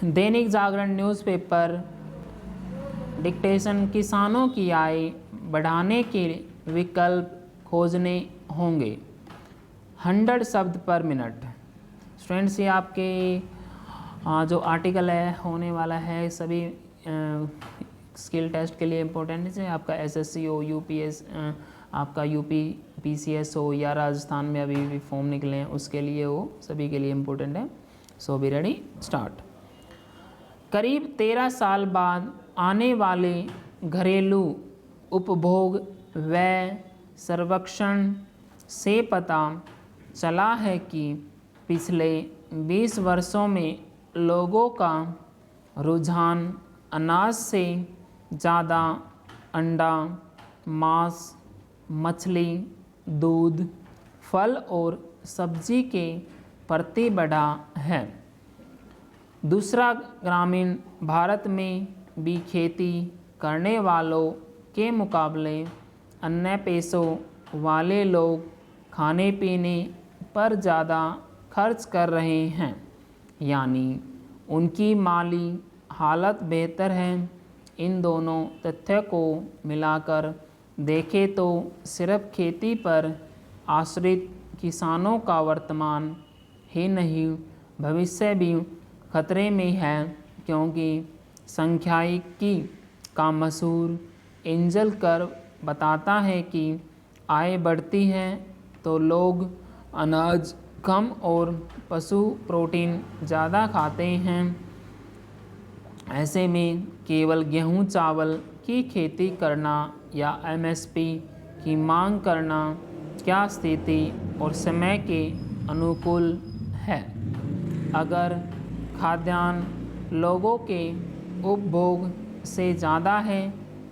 Dainik Jagran newspaper dictation किसानों की आय बढ़ाने के विकल्प खोजने होंगे। 100 शब्द पर मिनट। स्टूडेंट्स, ये आपके जो आर्टिकल है होने वाला है सभी स्किल टेस्ट के लिए इम्पोर्टेंट है। आपका एसएससी हो, यूपीएस, आपका यूपी पीसीएस हो या राजस्थान में अभी भी फॉर्म निकले हैं उसके लिए वो सभी के लिए इम्पोर्टेंट है। सो बी रेडी, स्टार्ट। करीब 13 साल बाद आने वाले घरेलू उपभोग व्यय सर्वेक्षण से पता चला है कि पिछले 20 वर्षों में लोगों का रुझान अनाज से ज़्यादा अंडा, मांस, मछली, दूध, फल और सब्जी के प्रति बढ़ा है। दूसरा, ग्रामीण भारत में भी खेती करने वालों के मुकाबले अन्य पेशों वाले लोग खाने पीने पर ज़्यादा खर्च कर रहे हैं, यानी उनकी माली हालत बेहतर है। इन दोनों तथ्यों को मिलाकर देखें तो सिर्फ खेती पर आश्रित किसानों का वर्तमान ही नहीं भविष्य भी खतरे में है, क्योंकि सांख्यिकी का मशहूर एंजल कर्व बताता है कि आय बढ़ती है तो लोग अनाज कम और पशु प्रोटीन ज़्यादा खाते हैं। ऐसे में केवल गेहूं चावल की खेती करना या एमएसपी की मांग करना क्या स्थिति और समय के अनुकूल है? अगर खाद्यान्न लोगों के उपभोग से ज़्यादा है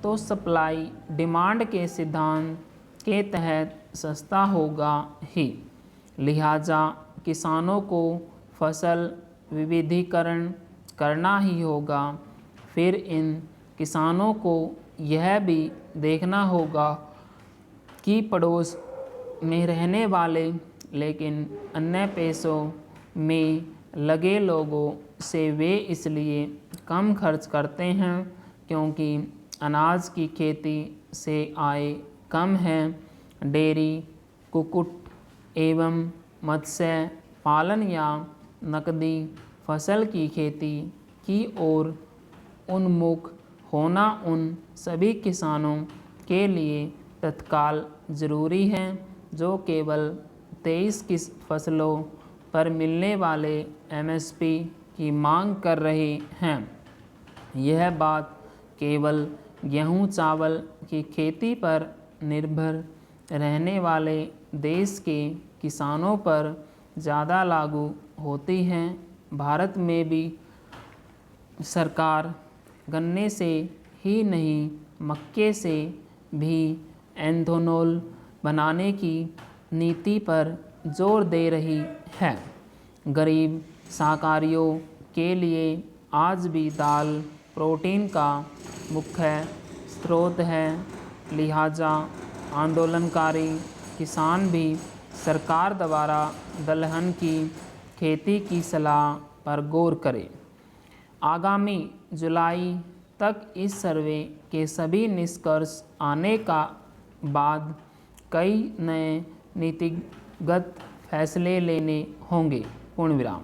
तो सप्लाई डिमांड के सिद्धांत के तहत सस्ता होगा ही। लिहाजा किसानों को फसल विविधीकरण करना ही होगा। फिर इन किसानों को यह भी देखना होगा कि पड़ोस में रहने वाले लेकिन अन्य पेशों में लगे लोगों से वे इसलिए कम खर्च करते हैं क्योंकि अनाज की खेती से आय कम है। डेयरी, कुक्कुट एवं मत्स्य पालन या नकदी फसल की खेती की ओर उन्मुख होना उन सभी किसानों के लिए तत्काल ज़रूरी है जो केवल 23 फसलों पर मिलने वाले एमएसपी की मांग कर रहे हैं। यह बात केवल गेहूं चावल की खेती पर निर्भर रहने वाले देश के किसानों पर ज़्यादा लागू होती है। भारत में भी सरकार गन्ने से ही नहीं मक्के से भी एथेनॉल बनाने की नीति पर जोर दे रही है। गरीब शाकाहारियों के लिए आज भी दाल प्रोटीन का मुख्य स्रोत है। लिहाजा आंदोलनकारी किसान भी सरकार द्वारा दलहन की खेती की सलाह पर गौर करें। आगामी जुलाई तक इस सर्वे के सभी निष्कर्ष आने का बाद कई नए नीतिगत फैसले लेने होंगे। पूर्ण विराम।